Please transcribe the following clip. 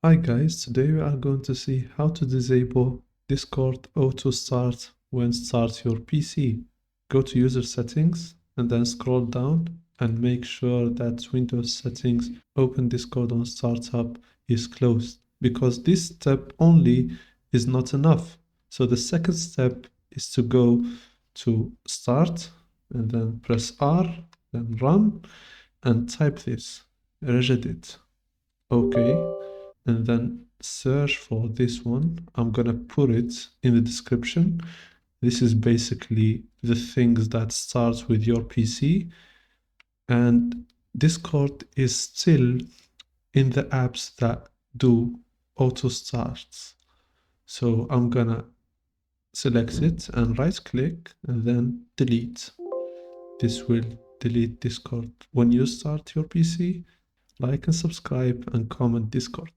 Hi guys, today we are going to see how to disable Discord auto start when start your PC. Go to user settings and then scroll down and make sure that Windows settings open Discord on startup is closed, because this step only is not enough. So the second step is to go to start and then press R, then run and type this, regedit. Okay, and then search for this one. I'm gonna put it in the description. This is basically the things that starts with your PC, and Discord is still in the apps that do auto starts. So I'm gonna select it and right click and then delete. This will delete Discord. When you start your PC, like and subscribe and comment Discord.